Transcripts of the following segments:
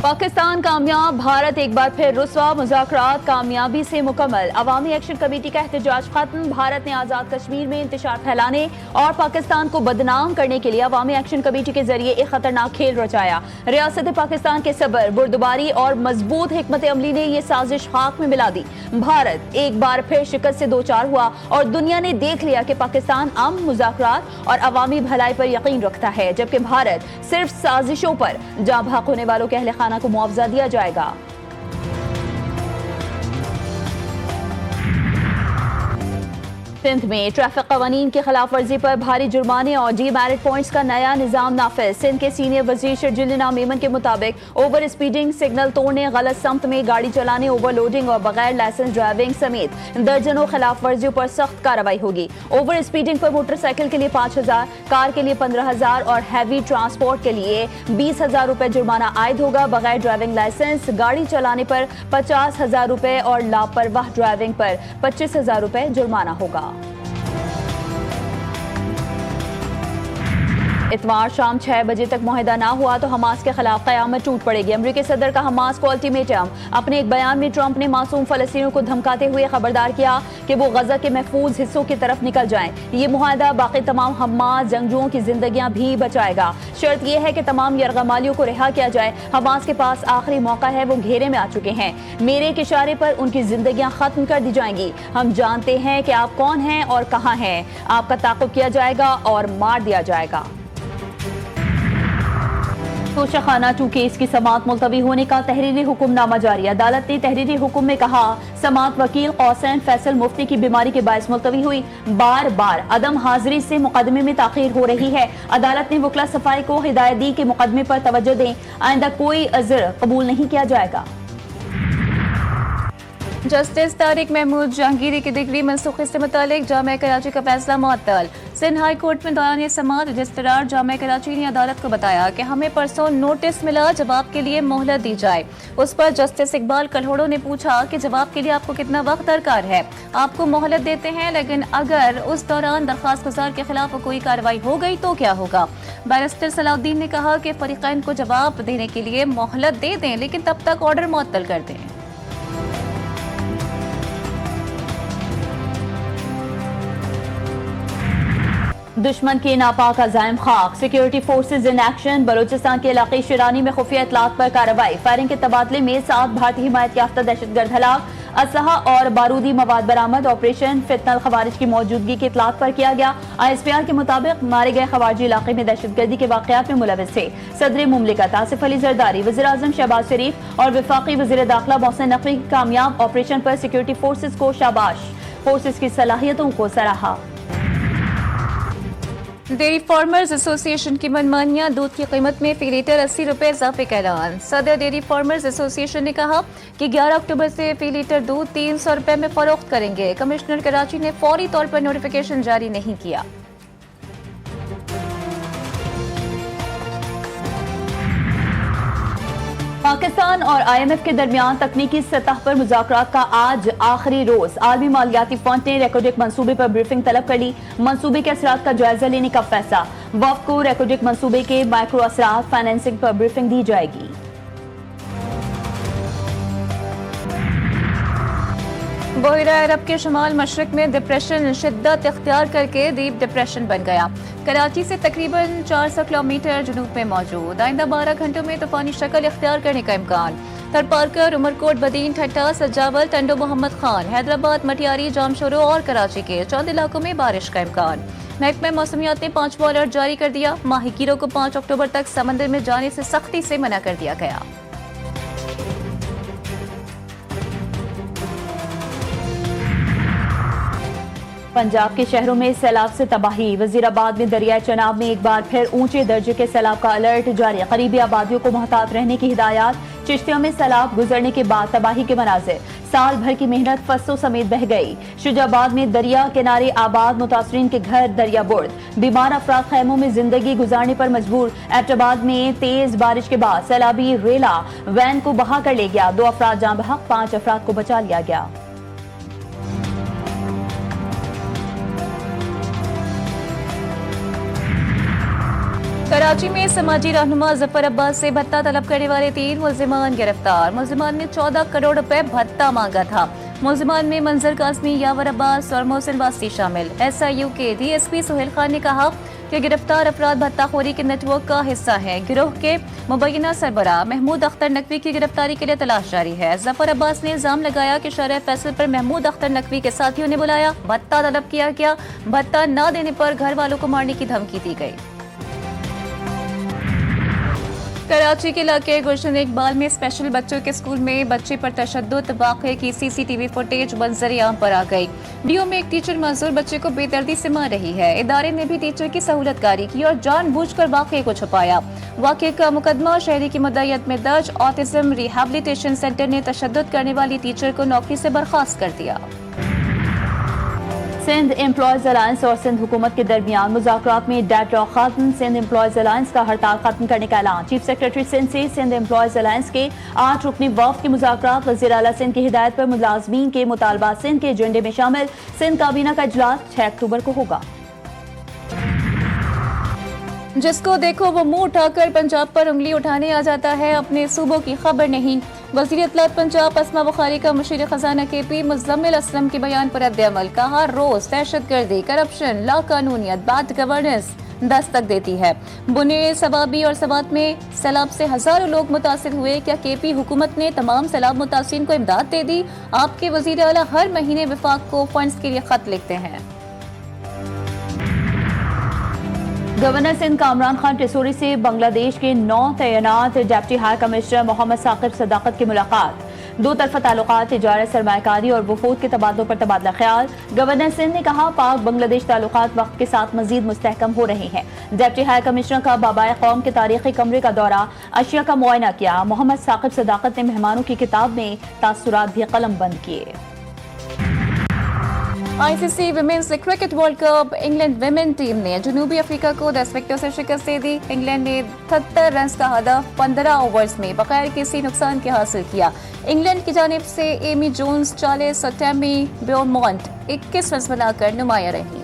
पाकिस्तान कामयाब, भारत एक बार फिर रुस्वा, मुज़ाकरात कामयाबी से मुकम्मल। अवामी एक्शन कमेटी का एहतजाज खत्म। भारत ने आज़ाद कश्मीर में इंतशार फैलाने और पाकिस्तान को बदनाम करने के लिए अवामी एक्शन कमेटी के जरिए एक खतरनाक खेल रचाया। रियासत पाकिस्तान के सब्र, बुर्दबारी और मजबूत हिकमत अमली ने यह साजिश खाक में मिला दी। भारत एक बार फिर शिकस्त से दो चार हुआ और दुनिया ने देख लिया कि पाकिस्तान अमन, मुज़ाकरात और अवामी भलाई पर यकीन रखता है, जबकि भारत सिर्फ साजिशों पर। जाँ भाग होने वालों के अहले खाना को मुआवजा दिया जाएगा। सिंध में ट्रैफिक कवानीन की खिलाफ वर्जी पर भारी जुर्माने और डी मैरिट पॉइंट्स का नया निजाम नाफिज। सिंध के सीनियर वजीर शर्जील इनाम मेमन के मुताबिक ओवर स्पीडिंग, सिग्नल तोड़ने, गलत समत में गाड़ी चलाने, ओवरलोडिंग और बगैर लाइसेंस ड्राइविंग समेत दर्जनों खिलाफ वर्जियों पर सख्त कार्रवाई होगी। ओवर स्पीडिंग पर मोटरसाइकिल के लिए 5,000, कार के लिए 15,000 और हैवी ट्रांसपोर्ट के लिए 20,000 रुपए जुर्माना आयद होगा। बगैर ड्राइविंग लाइसेंस गाड़ी चलाने पर 50,000 रुपए और लापरवाह ड्राइविंग पर 25,000 रुपए जुर्माना होगा। इतवार शाम 6 बजे तक मुआहिदा ना हुआ तो हमास के खिलाफ कयामत टूट पड़ेगी। अमेरिकी सदर का हमास को अल्टीमेटम। अपने एक बयान में ट्रंप ने मासूम फलस्तीनियों को धमकाते हुए खबरदार किया कि वो गजा के महफूज हिस्सों की तरफ निकल जाएं। ये मुआहिदा बाकी तमाम हमास जंगजुओं की जिंदगियां भी बचाएगा। शर्त यह है कि तमाम यरगमालियों को रिहा किया जाए। हमास के पास आखिरी मौका है, वो घेरे में आ चुके हैं। मेरे एक इशारे पर उनकी जिंदगियां खत्म कर दी जाएंगी। हम जानते हैं कि आप कौन हैं और कहां हैं। आपका ताक़ुब किया जाएगा और मार दिया जाएगा। तोशाखाना 2 केस की समाअत मुलतवी होने का तहरीरी हुक्मनामा जारी। अदालत ने तहरीरी हुक्म में कहा, समाअत वकील कौसैन फैसल मुफ्ती की बीमारी के बायस मुलतवी हुई। बार बार अदम हाजिरी से मुकदमे में ताखीर हो रही है। अदालत ने वकला सफाई को हिदायत दी कि मुकदमे पर तवज्जो दें। आइंदा कोई अज़र कबूल नहीं किया जाएगा। जस्टिस तारिक महमूद जहांगीरी की डिग्री मनसूखी से मुतालिक जामिया कराची का फैसला मुअत्तल। सिंध हाई कोर्ट में दौरान समाअत रजिस्ट्रार जामिया कराची ने अदालत को बताया कि हमें परसों नोटिस मिला, जवाब के लिए मोहलत दी जाए। उस पर जस्टिस इकबाल कल्होड़ो ने पूछा कि जवाब के लिए आपको कितना वक्त दरकार है। आपको मोहलत देते हैं, लेकिन अगर उस दौरान दरखास्त गुजार के खिलाफ कोई कार्रवाई हो गई तो क्या होगा। बैरिस्टर सलाउद्दीन ने कहा कि फरीकैन को जवाब देने के लिए मोहलत दे दें, लेकिन तब तक ऑर्डर मुअत्तल कर दें। दुश्मन के नापाक अज़ाइम खाक, security forces in action. Balochistan के इलाके शिरानी में खुफिया इतलात पर कार्रवाई। फायरिंग के तबादले में 7 भारतीय हिमायत याफ्ता दहशतगर्द हलाक। असलहा और बारूदी मवाद बरामद। ऑपरेशन फितनल खवारिज की मौजूदगी की इतलात पर किया गया। ISPR के मुताबिक मारे गए खवारिजी इलाके में दहशतगर्दी के वाकयात में मुलविस थे। सदर मुमलिकत आसिफ अली जरदारी, वज़ीर आज़म शहबाज शरीफ और वफाकी वज़ीर दाखिला मोहसिन नकवी की कामयाब ऑपरेशन पर सिक्योरिटी फोर्सेज को शाबाश। फोर्सेज की सलाहियतों को सराहा। डेयरी फार्मर्स एसोसिएशन की मनमानियां, दूध की कीमत में फी लीटर 80 रुपए इजाफे का ऐलान। सदर डेयरी फार्मर्स एसोसिएशन ने कहा कि 11 अक्टूबर से फी लीटर दूध 300 रुपए में फरोख्त करेंगे। कमिश्नर कराची ने फौरी तौर पर नोटिफिकेशन जारी नहीं किया। पाकिस्तान और IMF के दरमियान तकनीकी सतह पर मुज़ाकरात का आज आखिरी रोज। आलमी मालियाती फंड ने रेकोडेक मंसूबे पर ब्रीफिंग तलब कर ली। मंसूबे के असरात का जायजा लेने का फैसला। वफ़द को रेकोडेक मंसूबे के माइक्रो असरात, फाइनेंसिंग पर ब्रीफिंग दी जाएगी। बहिरा अरब के शुमाल मशरक में डिप्रेशन शिद्दत इख्तियार करके डीप डिप्रेशन बन गया। कराची से तकरीबन 400 किलोमीटर जुनूब में मौजूद। आइंदा 12 घंटों में तूफानी शक्ल इख्तियार करने का इम्कान। थरपारकर, उमरकोट, बदीन, ठट्टा, सज्जावल, टंडो मोहम्मद खान, हैदराबाद, मटियारी, जामशोरो और कराची के चंद इलाकों में बारिश का इम्कान। महकमा मौसमियात ने 5वां अलर्ट जारी कर दिया। माहीगीरों को 5 अक्टूबर तक समंदर में जाने से सख्ती से मना कर दिया गया। पंजाब के शहरों में सैलाब से तबाही। वजीराबाद में दरियाए चनाब में एक बार फिर ऊंचे दर्जे के सैलाब का अलर्ट जारी। करीबी आबादियों को मोहतात रहने की हिदायत। चिश्तियों में सैलाब गुजरने के बाद तबाही के मनाजिर। साल भर की मेहनत फसलों समेत बह गई। शुजाबाद में दरिया किनारे आबाद मुतासरीन के घर दरिया बुर्द। बीमार अफराद खैमों में जिंदगी गुजारने पर मजबूर। एबटाबाद में तेज बारिश के बाद सैलाबी रेला वैन को बहा कर ले गया। 2 अफराद जान बहक, 5 अफराद को बचा लिया गया। कराची में समाजी रहनुमा जफर अब्बास से भत्ता तलब करने वाले 3 मुल्जिमान गिरफ्तार। मुल्जिमान ने 14 करोड़ रुपए भत्ता मांगा था। मुल्जिमान में मंजर कासमी, यावर अब्बास और मोहसिन वासी शामिल। SIU के DSP सुहेल खान ने कहा कि गिरफ्तार अफराद भत्ताखोरी के नेटवर्क का हिस्सा है। गिरोह के मुबैना सरबराह महमूद अख्तर नकवी की गिरफ्तारी के लिए तलाश जारी है। जफर अब्बास ने इल्जाम लगाया कि शरह फैसल पर महमूद अख्तर नकवी के साथियों ने बुलाया, भत्ता तलब किया गया, भत्ता न देने पर घर वालों को मारने की धमकी दी गई। कराची के इलाके गुलशन इकबाल में स्पेशल बच्चों के स्कूल में बच्चे पर तशद्दुद वाक़े की CCTV फुटेज मंजर-ए-आम पर आ गई। वीडियो में एक टीचर मजदूर बच्चे को बेदर्दी से मार रही है। इदारे ने भी टीचर की सहूलतकारी की और जानबूझकर वाक़े को छुपाया। वाक़े का मुकदमा शहरी की मुद्दइयत में दर्ज। ऑटिज्म रिहैबिलिटेशन सेंटर ने तशद्दुद करने वाली टीचर को नौकरी से बर्खास्त कर दिया। सिंध एम्प्लॉयज अलायंस और सिंध हुकूमत के दरमियान मुज़ाकरात में डेडलॉक खत्म। सिंध एम्प्लॉयज अलायंस का हड़ताल खत्म करने का ऐलान। चीफ सेक्रेटरी सिंध से सिंध एम्प्लॉयज अलायंस के 8 रुकनी वफ़द के मुज़ाकरात वज़ीर आला सिंध की हिदायत पर मुलाज़मीन के मुतालबात सिंध के एजेंडे में शामिल। सिंध काबीना का इजलास 6 अक्टूबर को होगा। जिसको देखो वो मुंह उठाकर पंजाब पर उंगली उठाने आ जाता है, अपने सूबों की खबर नहीं। वज़ीर इत्तलात पंजाब अस्मा बुखारी का मुशीर खजाना KP मुज़म्मिल असलम के बयान पर रद्द-ए-अमल। कहा रोज दहशतगर्दी, करप्शन, लाकानूनियत, बैड गवर्नेंस दस्तक देती है। बुनेर, सवाबी और सवात में सैलाब से हजारों लोग मुतासिर हुए। क्या KP हुकूमत ने तमाम सैलाब मुतासिरीन को इमदाद दे दी? आपके वज़ीर आला हर महीने विफाक को फंड्स के लिए खत लिखते हैं। गवर्नर सिंध कामरान खान टिसोरी से बांग्लादेश के 9 तैनात deputy high commissioner Mohammad Saqib Sadaqat की मुलाकात। 2 तरफा ताल्लुकात, तिजारत, सरमायाकारी और वफूद के तबादलों पर तबादला ख्याल। गवर्नर सिंध ने कहा पाक बांग्लादेश ताल्लुकात वक्त के साथ मजीद मुस्तहकम हो रहे हैं। डिप्टी हाई कमिश्नर का बाबाए कौम के तारीखी कमरे का दौरा, अशिया का मुआयना किया। मोहम्मद साकिब सदाकत ने मेहमानों की किताब में तासुरात भी कलम बंद किए। ICC women's cricket world cup England women team ने जनूबी अफ्रीका को 10 विकेटों से शिकस्त दे दी। इंग्लैंड ने 73 रन का हदफ 15 ओवर्स में बगैर किसी नुकसान के हासिल किया। इंग्लैंड की जानिब से एमी जोन्स 40 और टैमी ब्योमॉन्ट 21 रन बनाकर नुमाया रही।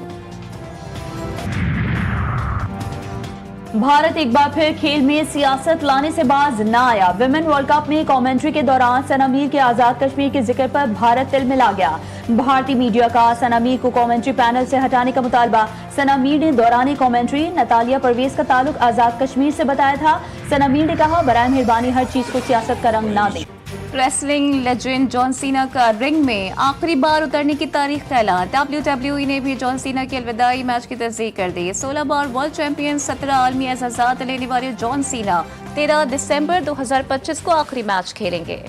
भारत एक बार फिर खेल में सियासत लाने से बाज न आया। विमेन वर्ल्ड कप में कमेंट्री के दौरान सना मीर के आजाद कश्मीर के जिक्र पर भारत तिलमिला गया। भारतीय मीडिया का सना मीर को कमेंट्री पैनल से हटाने का मुतालबा। सना मीर ने दौरान कमेंट्री नतालिया परवेज का ताल्लुक आजाद कश्मीर से बताया था। सना मीर ने कहा बराए मेहरबानी हर चीज को सियासत का रंग ना दें। रेसलिंग लेजेंड जॉन सीना का रिंग में आखिरी बार उतरने की तारीख का ऐलान। WWE ने भी जॉन सीना के अलविदाई मैच की तस्दीक कर दी। 16 बार वर्ल्ड चैंपियन 17 आलमी एजाज़ात लेने वाले जॉन सीना 13 दिसंबर 2025 को आखिरी मैच खेलेंगे।